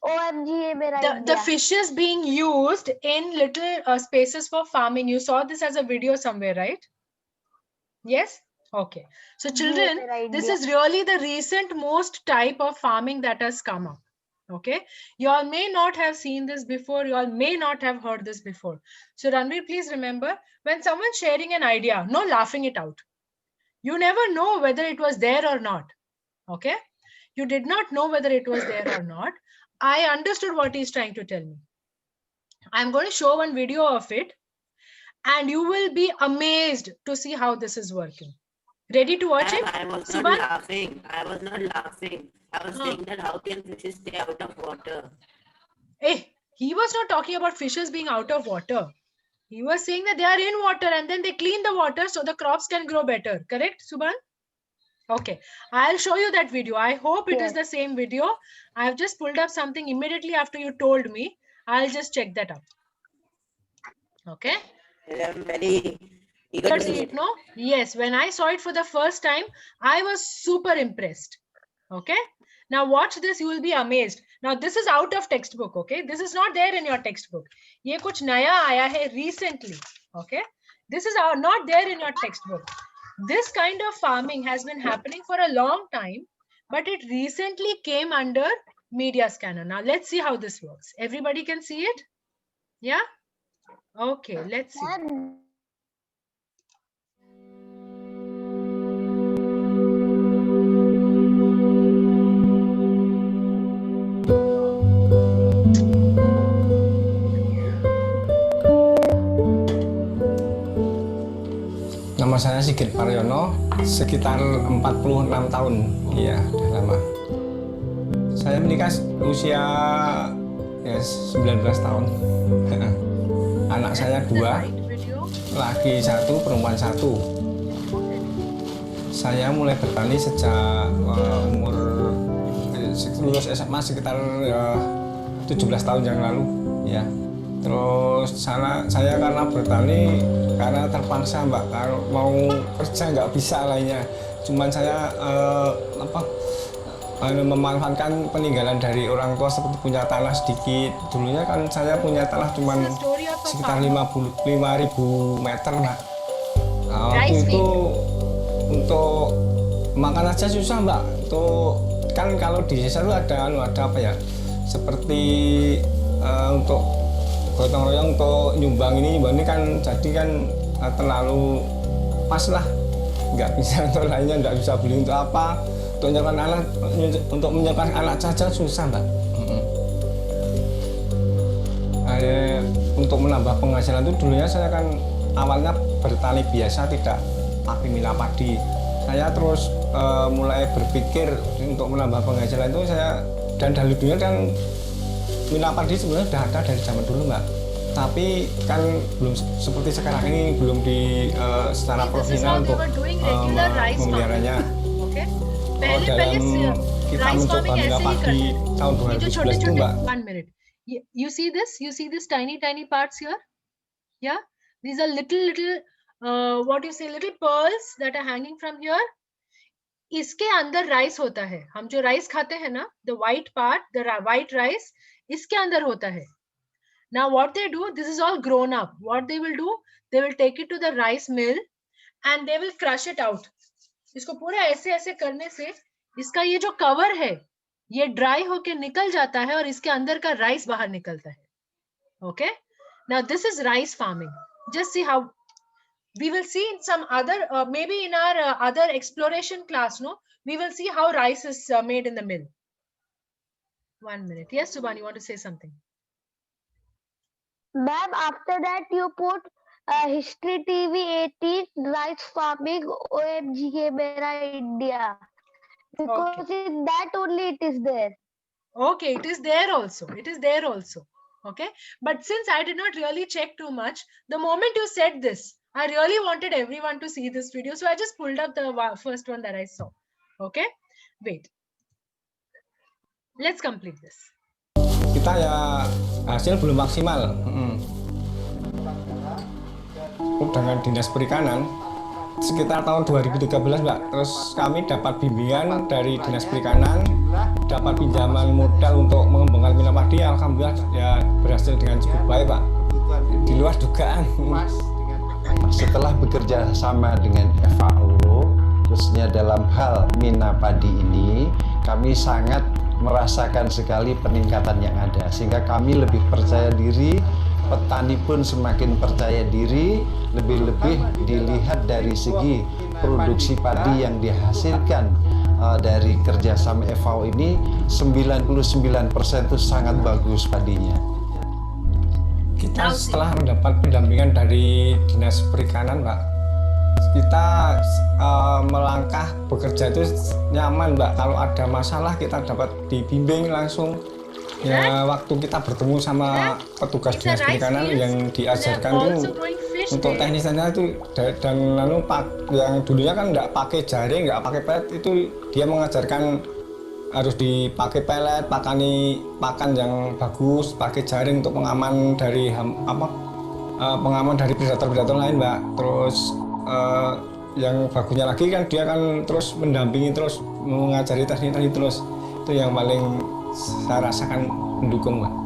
OMG, ये मेरा The India. fishes being used in little spaces for farming. You saw this as a video somewhere, right? Yes? Okay. So ये children, मेरा this India. is really the recent most type of farming that has come up. Okay. You all may not have seen this before. You all may not have heard this before. So Ranveer, please remember, when someone's sharing an idea, no laughing it out. You never know whether it was there or not. Okay. You did not know whether it was there or not. I understood what he's trying to tell me. I'm going to show one video of it, and you will be amazed to see how this is working. Ready to watch it? I was Subhan? not laughing. I was not laughing. I was saying that how can fishes stay out of water? Hey, he was not talking about fishes being out of water. He was saying that they are in water and then they clean the water so the crops can grow better. Correct, Subhan? Okay, I'll show you that video. I hope it is the same video. I've just pulled up something immediately after you told me. I'll just check that up. Okay. I'm very eager to see it. No? Yes, when I saw it for the first time, I was super impressed. Okay. Now watch this, you will be amazed. Now this is out of textbook, okay? This is not there in your textbook. Ye kuch naya aaya hai recently, okay? This is not there in your textbook. This kind of farming has been happening for a long time, but it recently came under media scanner. Now let's see how this works. Everybody can see it? Yeah? Okay, let's see. Nama saya Sigit Paryono, sekitar 46 tahun, iya, udah lama. Saya menikah usia 19 tahun. Anak saya 2, laki 1, perempuan 1. Saya mulai bertani sejak umur lulus SMA sekitar 17 tahun yang lalu, ya. Terus saya karena bertani karena terpaksa Mbak, kalau mau kerja nggak bisa lainnya. Cuman saya memanfaatkan peninggalan dari orang tua seperti punya tanah sedikit. Dulunya kan saya punya tanah cuman sekitar 5.000 meter Mbak. Nah, waktu itu untuk makan aja susah Mbak. Tuh kan kalau di desa itu ada apa ya? Seperti untuk gotong royong untuk nyumbang ini kan jadi kan terlalu pas lah, nggak bisa untuk lainnya, nggak bisa beli untuk apa, untuk menyiapkan anak saja susah Mbak. Untuk menambah penghasilan itu dulunya saya kan awalnya bertani biasa, tidak pakai mina padi. Saya terus mulai berpikir untuk menambah penghasilan itu saya, dan dari dunia kan mina padi sebenarnya sudah ada dari zaman dulu Mbak, tapi kan belum seperti sekarang ini, belum di secara profesional untuk memeliharanya. Dalam kita mencoba mina padi tahun 2011 itu Mbak. 1 minute. You see this tiny parts here? Yeah, these are little little pearls that are hanging from here. इसके अंदर rice होता है. हम जो rice खाते हैं ना, the white part, the white rice, इसके अंदर होता है. Now what they do, this is all grown up. What they will do, they will take it to the rice mill and they will crush it out. इसको पूरा ऐसे करने से इसका ये जो कवर है ये ड्राई होके निकल जाता है और इसके अंदर का राइस बाहर निकलता है. Okay? Now this is rice farming. Just see how we will see in some other, maybe in our other exploration class, no? We will see how rice is made in the mill. 1 minute. Yes, Subhan, you want to say something? Ma'am, after that you put History TV 18, rice farming, OMG, Mera India. Because in that only it is there. Okay, it is there also. It is there also. Okay. But since I did not really check too much, the moment you said this, I really wanted everyone to see this video. So I just pulled up the first one that I saw. Okay. Wait. Let's complete this. Kita ya hasil belum maksimal. Dengan Dinas Perikanan sekitar tahun 2013 Mbak, terus kami dapat bimbingan dari Dinas Perikanan, dapat pinjaman modal untuk mengembangkan mina padi alhamdulillah ya berhasil dengan cukup baik Pak, di luar dugaan. Setelah bekerja sama dengan FAO, khususnya dalam hal Mina Padi ini, kami sangat merasakan sekali peningkatan yang ada, sehingga kami lebih percaya diri, petani pun semakin percaya diri, lebih-lebih dilihat dari segi produksi padi yang dihasilkan dari kerjasama FAO ini, 99% itu sangat bagus padinya. Kita setelah mendapat pendampingan dari Dinas Perikanan Pak, kita melangkah bekerja itu nyaman Mbak. Kalau ada masalah kita dapat dibimbing langsung. Ya waktu kita bertemu sama petugas Dinas Perikanan yang diajarkan itu untuk teknisnya itu, dan lalu yang dulunya kan nggak pakai jaring, nggak pakai pelet, itu dia mengajarkan harus dipakai pelet, pakan yang bagus, pakai jaring untuk pengaman dari pengaman dari predator lain Mbak. Terus yang bagusnya lagi kan dia kan terus mendampingi, terus mengajari teknik terus, itu yang paling saya rasakan mendukung Mbak.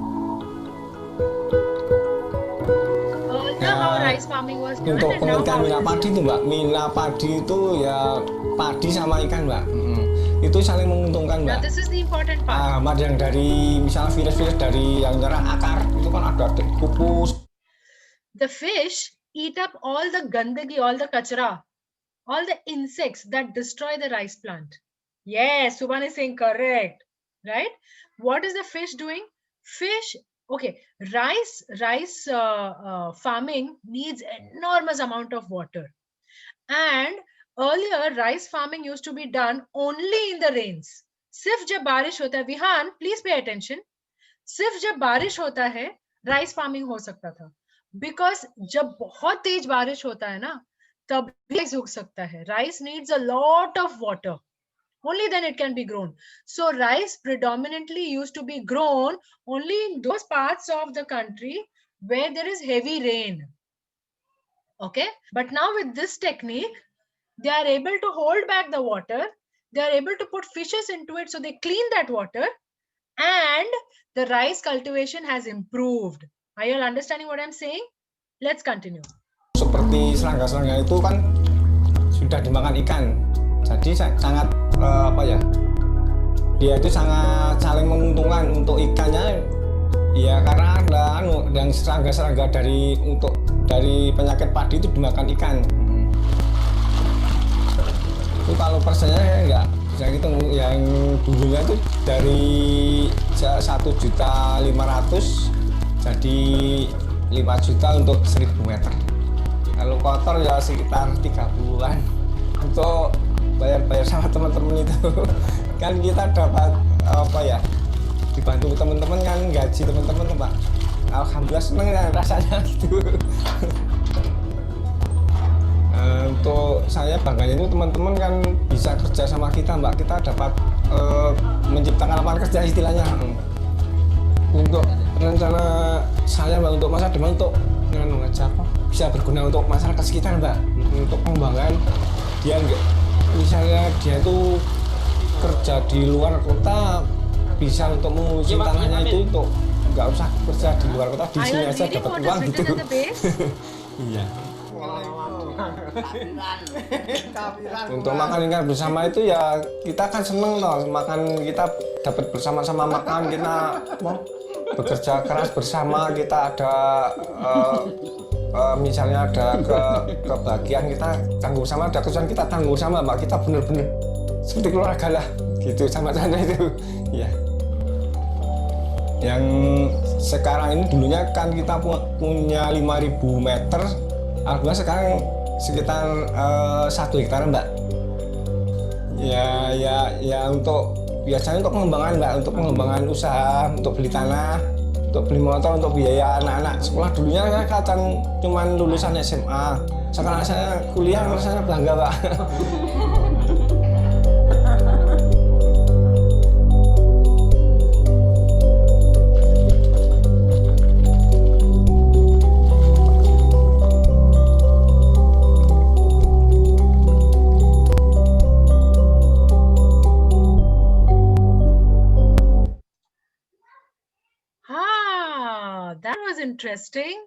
Untuk pengertian mina padi itu Mbak, mina padi itu ya padi sama ikan Mbak, itu saling menguntungkan Mbak. This is the important part. Yang dari misalnya virus-virus dari yang nyerang akar itu kan ada pupus. The fish eat up all the gandagi, all the kachra, all the insects that destroy the rice plant. Yes, Subhan is saying correct, right? What is the fish doing? Okay, rice farming needs enormous amount of water, and earlier rice farming used to be done only in the rains. सिर्फ जब बारिश होता है, Vihaan please pay attention, सिर्फ जब बारिश होता है राइस फार्मिंग हो सकता था, बिकॉज जब बहुत तेज बारिश होता है ना तब राइस उग सकता है. Rice needs a lot of water, only then it can be grown. So rice predominantly used to be grown only in those parts of the country where there is heavy rain. Okay, but now with this technique they are able to hold back the water, they are able to put fishes into it, so they clean that water, and the rice cultivation has improved. Are you all understanding what I'm saying? Let's continue. Seperti serangga-serangga itu kan sudah dimakan ikan, jadi sangat dia itu sangat saling menguntungkan. Untuk ikannya ya karena ada yang serangga-serangga dari penyakit padi itu dimakan ikan. Itu kalau persennya enggak bisa gitu, yang dulunya itu dari 1.500.000 jadi 5 juta untuk 1.000 meter. Kalau kotor ya sekitar 30-an. Untuk bayar sama teman-teman itu kan kita dapat dibantu teman-teman kan, gaji teman-teman Pak. Alhamdulillah seneng ya rasanya gitu. Untuk saya bangganya itu teman-teman kan bisa kerja sama kita Mbak, kita dapat menciptakan lapangan kerja istilahnya. Untuk rencana saya Mbak untuk masa depan, untuk mengajak bisa berguna untuk masyarakat sekitar Mbak, untuk pengembangan dia enggak. Misalnya dia itu kerja di luar kota, bisa untuk mengurusi tanahnya itu untuk nggak usah kerja di luar kota, di sini aja dapat uang gitu. Iya. Untuk makan ikan bersama itu ya kita kan seneng loh, makan kita dapat bersama-sama makan, kita bekerja keras bersama, kita ada misalnya ada kebahagiaan kita tanggung sama, ada kesusahan kita tanggung sama Mbak, kita bener-bener seperti keluarga lah gitu sama-sama itu ya. Yang sekarang ini dulunya kan kita punya 5.000 meter, alhamdulillah sekarang sekitar 1 hektar Mbak. Ya untuk biasanya untuk pengembangan Mbak, untuk pengembangan usaha, untuk beli tanah, untuk beli motor, untuk biaya anak-anak sekolah. Dulunya saya kadang cuman lulusan SMA, sekarang saya kuliah, rasanya bangga Pak. That was interesting.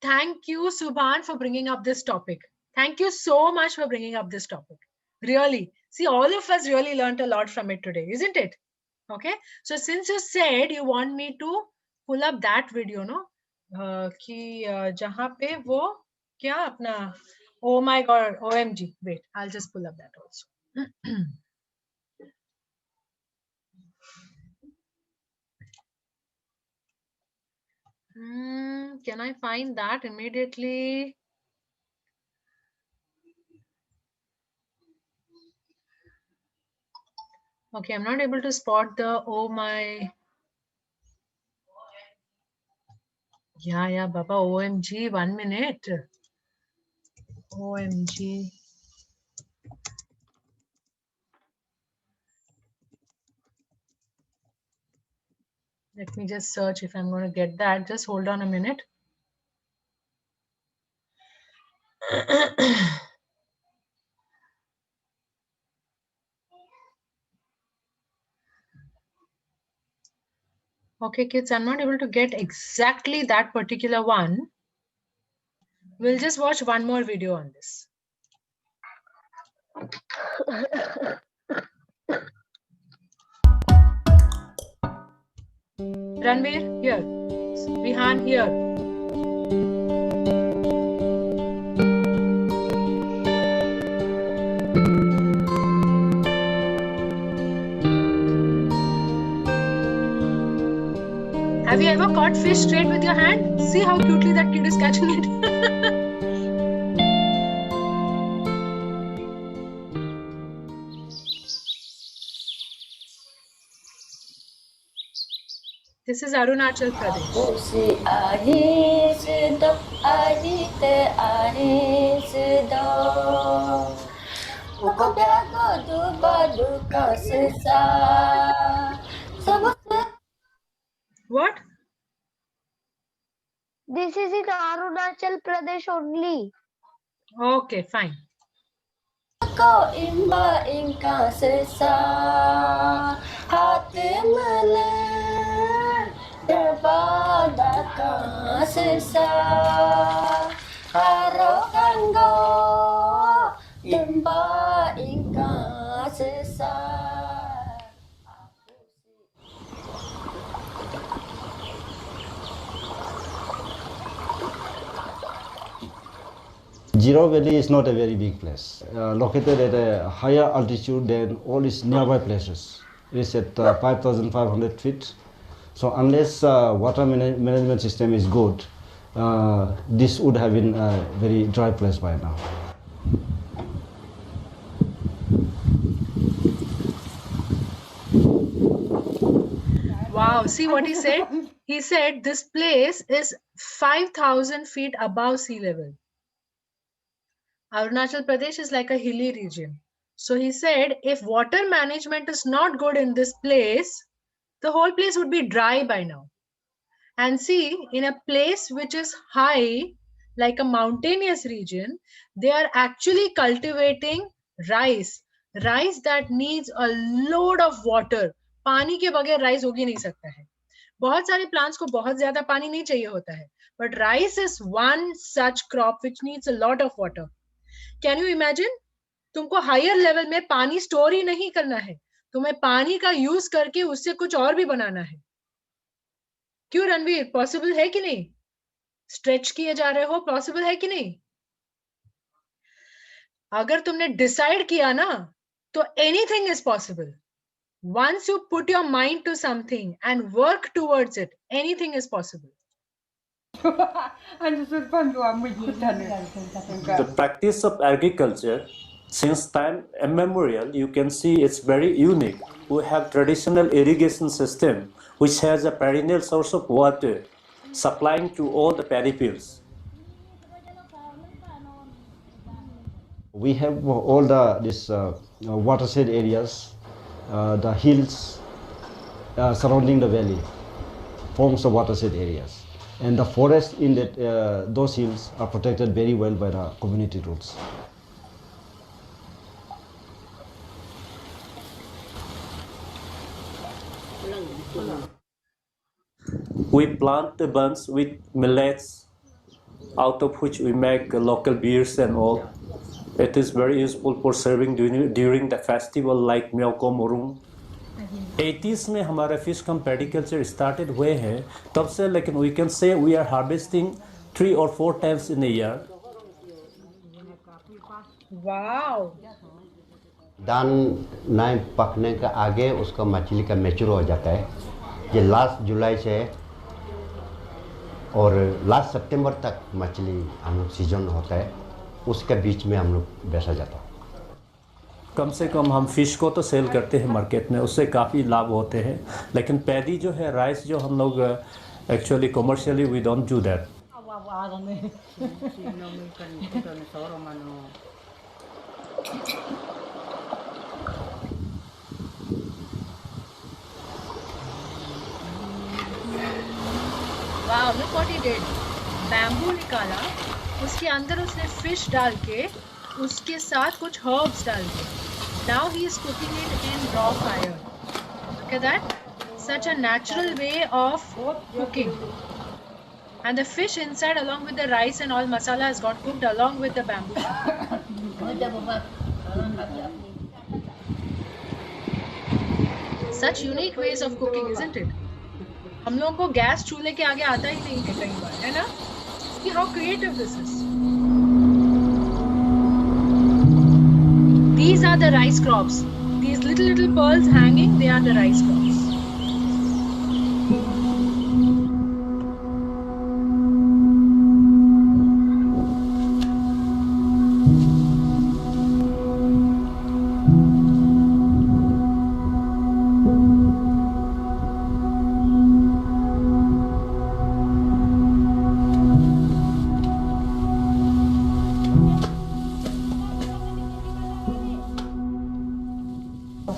Thank you, Subhan, for bringing up this topic. Thank you so much for bringing up this topic. Really. See, all of us really learned a lot from it today, isn't it? Okay. So since you said you want me to pull up that video, no? कि जहाँ पे वो क्या अपना oh my god, OMG. Wait, I'll just pull up that also. Can I find that immediately? Okay, I'm not able to spot the oh my. Yeah, Baba, OMG, 1 minute. OMG. Let me just search if I'm going to get that. Just hold on a minute. Okay, kids, I'm not able to get exactly that particular one. We'll just watch one more video on this. Ranveer, here. Vihan, here. Have you ever caught fish straight with your hand? See how cutely that kid is catching it. This is Arunachal Pradesh. What? This is in Arunachal Pradesh only. Okay, fine. Jiro Valley is not a very big place, located at a higher altitude than all its nearby places. It is at 5,500 feet. So unless water management system is good, this would have been a very dry place by now. Wow, see what he said? He said this place is 5,000 feet above sea level. Arunachal Pradesh is like a hilly region. So he said if water management is not good in this place, the whole place would be dry by now. And see, in a place which is high, like a mountainous region, they are actually cultivating rice. Rice that needs a load of water. पानी के बगैर rice उग ही नहीं सकता है. बहुत सारे plants को बहुत ज्यादा पानी नहीं चाहिए होता है. But rice is one such crop which needs a lot of water. Can you imagine? तुमको हायर लेवल में पानी स्टोर ही नहीं करना है, तुम्हें पानी का यूज करके उससे कुछ और भी बनाना है. क्यों रणवीर, पॉसिबल है कि नहीं? स्ट्रेच किए जा रहे हो, पॉसिबल है कि नहीं? अगर तुमने डिसाइड किया ना, तो anything is possible. Once you put your mind to something and work towards it, anything is possible. The practice of agriculture, since time immemorial, you can see it's very unique. We have traditional irrigation system which has a perennial source of water supplying to all the paddy fields. We have all this watershed areas, the hills surrounding the valley forms the watershed areas, and the forest in that those hills are protected very well by the community rules. We plant the buns with millets, out of which we make local beers and all. It is very useful for serving during the festival like Myeoko Morung. 80s में हमारा fish कम पेडिकल्चर started हुए हैं तब से, लेकिन we can say we are harvesting 3 or 4 times in a year. Wow. दान नहीं पकने के आगे उसका मछली का मैच्योर हो जाता है। ये लास्ट जुलाई से और लास्ट सितंबर तक मछली हम लोग सीजन होता है, उसके बीच में हम लोग बेचा जाता है। कम से कम हम फिश को तो सेल करते हैं मार्केट में, उससे काफ़ी लाभ होते हैं, लेकिन पैदी जो है, राइस जो हम लोग actually commercially we don't do that. Wow, look what he did. Bamboo निकाला, उसके अंदर उसने फिश डाल के, उसके साथ कुछ herbs डाल के. Now he is cooking it in raw fire. Look at that. Such a natural way of cooking. And the fish inside along with the rice and all masala has got cooked along with the bamboo. Such unique ways of cooking, isn't it? हम लोगों को gas चूल्हे के आगे आता ही नहीं है कई बार, है ना? See how creative this is. These are the rice crops. These little pearls hanging, they are the rice crops.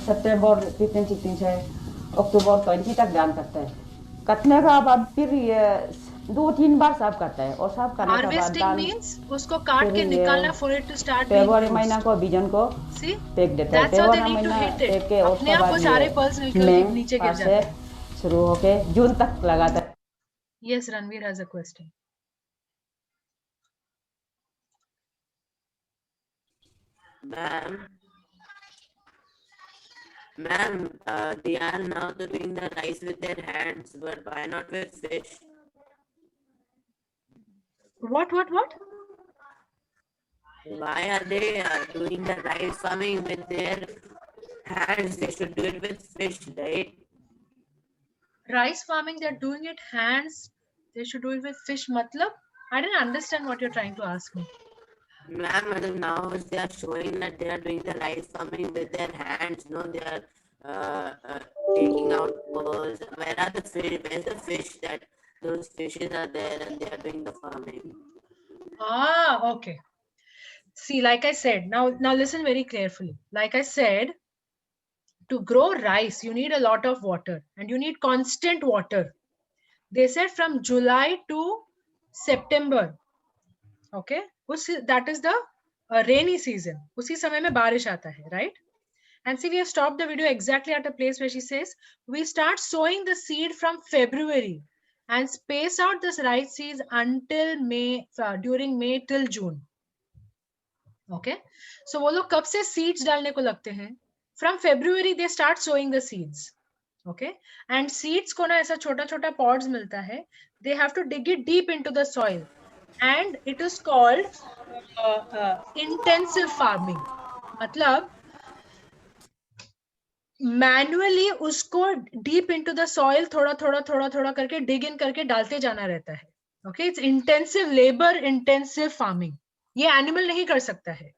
सितंबर 15 16 से अक्टूबर 20 तक दान करते हैं। कटने का बाद फिर ये 2-3 बार साफ करता है और साफ करने के बाद Harvesting means उसको काट के निकालना for it to start being February used. महीना को बीजन को See? फेंक देता है। That's how they February need to महीना hit it. फेंक के और अपने आप वो सारे pearls निकल के नीचे गिर जाते हैं। शुरू होके जून तक लगाता है। Yes, Ranveer has a question. Ma'am, they are now doing the rice with their hands, but why not with fish? What? Why are they doing the rice farming with their hands? They should do it with fish, right? Rice farming, they're doing it hands. They should do it with fish. Matlab? I didn't understand what you're trying to ask me. Ma'am, now they are showing that they are doing the rice farming with their hands. No, they are taking out pearls. Where are the fish? Where's the fish that those fishes are there and they are doing the farming? Ah, okay. See, like I said, now listen very carefully. Like I said, to grow rice, you need a lot of water and you need constant water. They said from July to September. Okay, that is the rainy season. Usi samay mein barish aata hai, right? And see, we have stopped the video exactly at a place where she says, we start sowing the seed from February and space out this rice seeds until May, during May till June. Okay, so वो लोग कब से seeds डालने को लगते हैं? From February they start sowing the seeds. Okay, and seeds को ना ऐसा छोटा छोटा pods मिलता है. They have to dig it deep into the soil. And it is called intensive farming. मतलब manually उसको deep into the soil थोड़ा करके dig in करके डालते जाना रहता है. Okay, it's intensive labor, intensive farming. ये animal नहीं कर सकता है.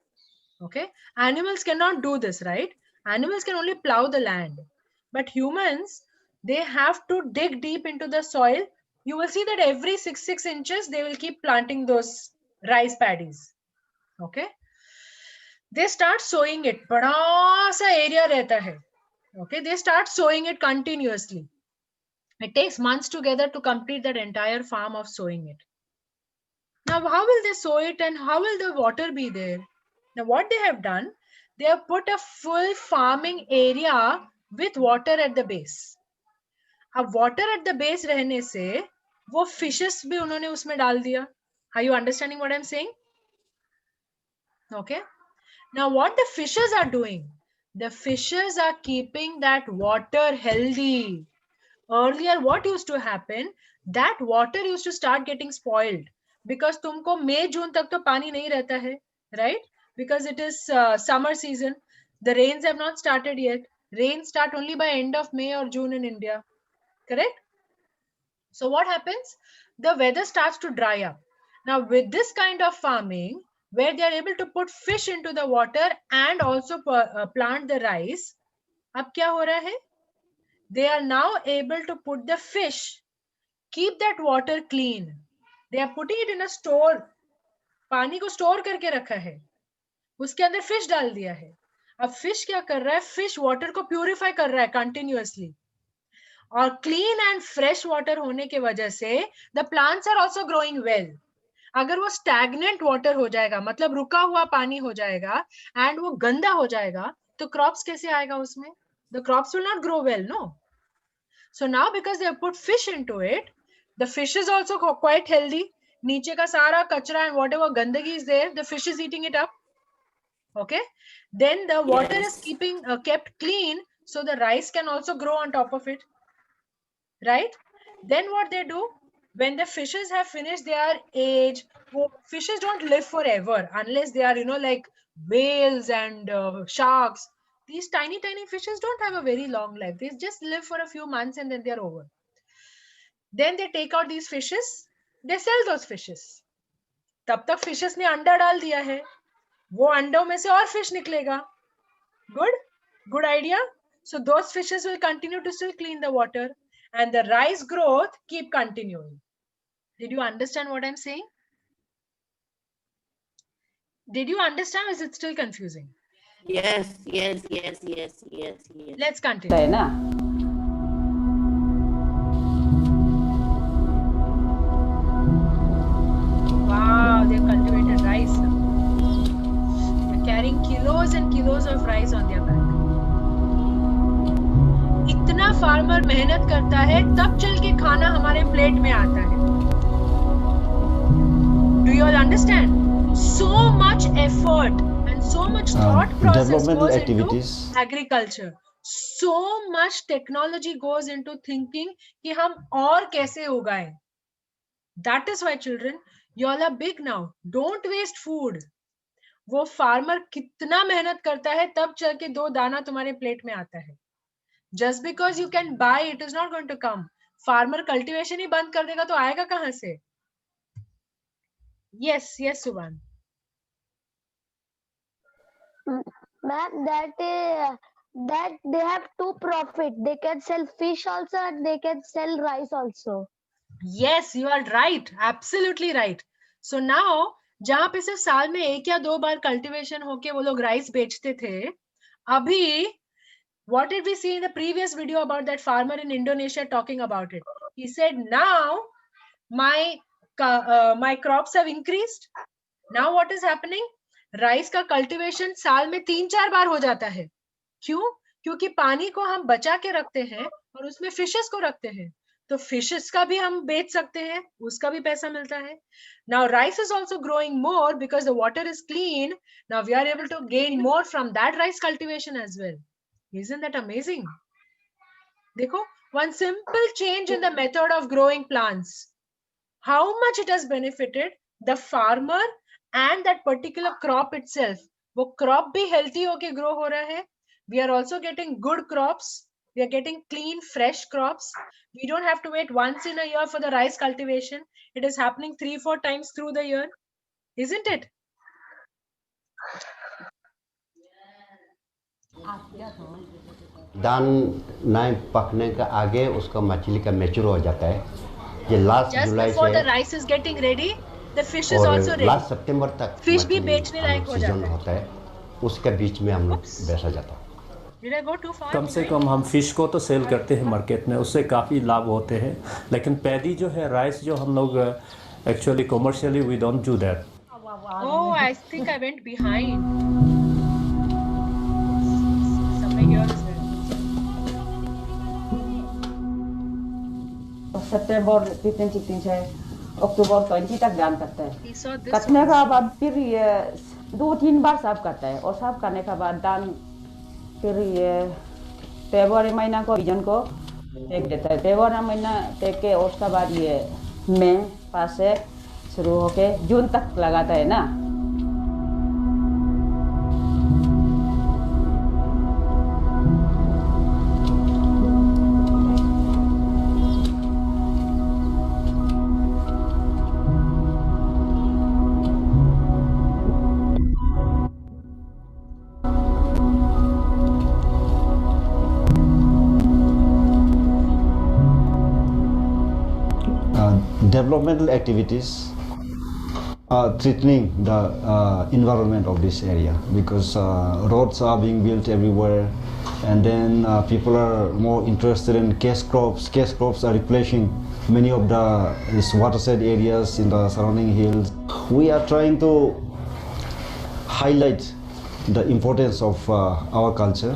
Okay, animals cannot do this, right? Animals can only plow the land, but humans, they have to dig deep into the soil. You will see that every 6 inches, they will keep planting those rice paddies. Okay. They start sowing it. बड़ा सा area रहता है. Okay. They start sowing it continuously. It takes months together to complete that entire farm of sowing it. Now, how will they sow it and how will the water be there? Now, what they have done, they have put a full farming area with water at the base. अब water at the base रहने से वो fishes भी उन्होंने उसमें डाल दिया. Are you understanding what I'm saying? Okay. Now what the fishes are doing? The fishes are keeping that water healthy. Earlier what used to happen? That water used to start getting spoiled because तुमको मई जून तक तो पानी नहीं रहता है, right? Because it is summer season. The rains have not started yet. Rains start only by end of May or June in India. Correct? So what happens? The weather starts to dry up. Now with this kind of farming, where they are able to put fish into the water and also plant the rice, अब क्या हो रहा है? They are now able to put the fish, keep that water clean. They are putting it in a store. पानी को store करके रखा है, उसके अंदर फिश डाल दिया है. अब फिश क्या कर रहा है? फिश वाटर को प्यूरिफाई कर रहा है कंटिन्यूअसली. और क्लीन एंड फ्रेश वाटर होने के वजह से the plants are also growing well. अगर वो स्टैग्नेंट वाटर हो जाएगा, मतलब रुका हुआ पानी हो जाएगा एंड वो गंदा हो जाएगा, तो क्रॉप्स कैसे आएगा उसमें? The crops will not grow well, no. So now because they have put fish into it, the fish is also quite healthy. नीचे का सारा कचरा एंड व्हाटएवर गंदगी is there, the fish is eating it up. Okay, then the water is kept clean, so the rice can also grow on top of it, right? Then what they do, when the fishes have finished their age, fishes don't live forever unless they are, you know, like whales and sharks. These tiny fishes don't have a very long life. They just live for a few months and then they're over. Then they take out these fishes, they sell those fishes. तब तक fishes ने अंडा डाल दिया है, वो अंडों में से और फिश निकलेगा. Good idea. So those fishes will continue to still clean the water and the rice growth keep continuing. Did you understand what I'm saying? Did you understand? Is it still confusing? Yes. Let's continue. है ना. Wow, they cultivated rice. Carrying kilos and kilos of rice on their back. इतना farmer मेहनत करता है तब चल के खाना हमारे प्लेट में आता है. Do you all understand? So much effort and so much thought process developmental goes activities. into agriculture. So much technology goes into thinking कि हम और कैसे उगाएं. That is why children, you all are big now. Don't waste food. वो farmer कितना मेहनत करता है तब चल के 2 दाना तुम्हारे प्लेट में आता है. Just because you can buy, it is not going to come. Farmer cultivation ही बंद कर देगा तो आएगा कहां से? Yes, Subhan. Ma'am, that they have two profit. They can sell fish also and they can sell rice also. Yes, you are right. Absolutely right. So now जहां पे सिर्फ साल में 1 या 2 बार कल्टीवेशन होके वो लोग राइस बेचते थे, अभी what did we see in the previous video about that farmer in Indonesia talking about it? He said, now my crops have increased. Now what is happening? Rice का कल्टीवेशन साल में 3-4 बार हो जाता है. क्यों? क्योंकि पानी को हम बचा के रखते हैं और उसमें फिशेस को रखते हैं, तो फिशेस का भी हम बेच सकते हैं, उसका भी पैसा मिलता है. Now rice is also growing more because the water is clean. Now we are able to gain more from that rice cultivation as well. Isn't that amazing? देखो, one simple change in the method of growing plants, how much it has benefited the farmer and that particular crop itself. वो crop भी healthy होके grow हो रहा है. We are also getting good crops. We are getting clean, fresh crops. We don't have to wait once in a year for the rice cultivation. It is happening 3-4 times through the year. Isn't it? दान नहीं पकने के आगे उसका मछली का mature हो जाता है. ये last Just July before the से rice is getting ready, the fish is और also ready. लास्ट सितंबर तक Fish भी मछली बेचने लायक हो सीजन जाता है. होता है, उसके बीच में हम लोग बेचा जाता है. Did I go too far? कम से कम हम फिश को तो सेल करते हैं मार्केट में, उससे काफ़ी लाभ होते हैं. लेकिन पैदी जो है, राइस जो हम लोग actually commercially we don't do that. Oh, I think I went behind. Somewhere here as well. सितंबर 15 16 से अक्टूबर 20 तक दान करता है। He saw this कटने one. का बाद फिर ये 2-3 बार साफ करता है और साफ करने के बाद दान फिर ये फरवरी महीना को विजन को टेक देता है। फरवरी महीना टेक के उसके बाद ये मई पास से शुरू होके जून तक लगाता है ना। Developmental activities are threatening the environment of this area because roads are being built everywhere, and then people are more interested in cash crops. Cash crops are replacing many of these watershed areas in the surrounding hills. We are trying to highlight the importance of our culture,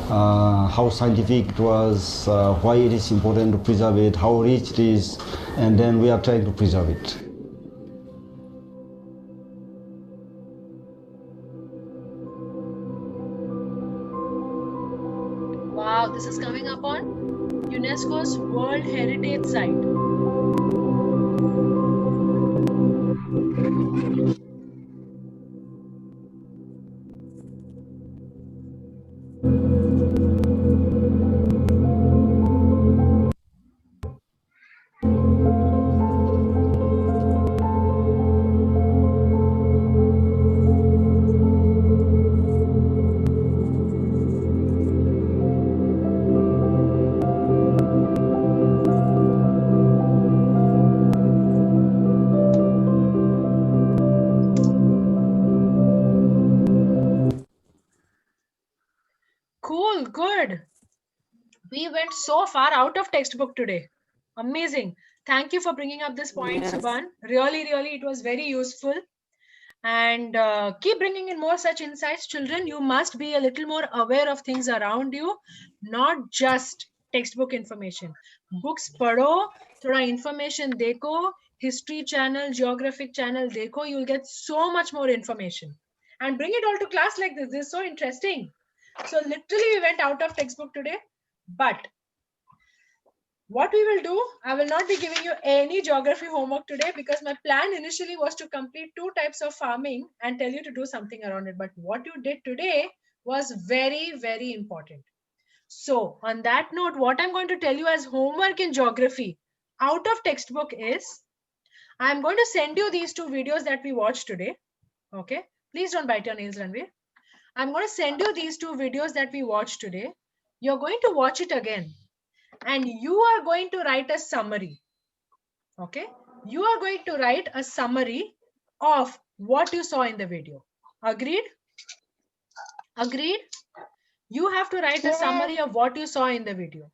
how scientific it was, why it is important to preserve it, how rich it is, and then we are trying to preserve it. Wow, this is coming up on UNESCO's World Heritage Site. Cool, good. We went so far out of textbook today. Amazing. Thank you for bringing up this point, Yes. Subhan. Really, it was very useful. And keep bringing in more such insights. Children, you must be a little more aware of things around you, not just textbook information. Books padho, thoda information dekho, history channel, geographic channel dekho, you'll get so much more information. And bring it all to class like this. This is so interesting. So literally we went out of textbook today, but what we will do, I will not be giving you any geography homework today because my plan initially was to complete 2 types of farming and tell you to do something around it. But what you did today was very, very important. So on that note, what I'm going to tell you as homework in geography out of textbook is, I'm going to send you these 2 videos that we watched today. Okay, please don't bite your nails, Ranveer. I'm going to send you these 2 videos that we watched today. You're going to watch it again and you are going to write a summary. Okay, you are going to write a summary of what you saw in the video. Agreed? Agreed? You have to write a summary of what you saw in the video.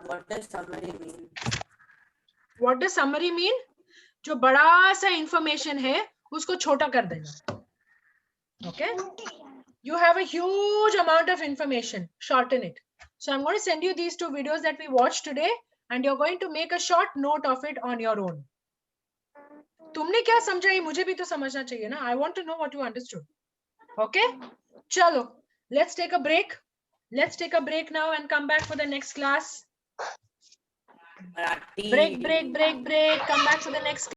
What does summary mean? What does summary mean? जो बड़ा सा information है उसको छोटा कर देना. Okay, you have a huge amount of information, shorten it. So I'm going to send you these 2 videos that we watched today and you're going to make a short note of it on your own. तुमने क्या समझा ये मुझे भी तो समझना चाहिए ना. I want to know what you understood. Okay, chalo, let's take a break. Let's take a break now and come back for the next class. Marathi. Break. Come back for the next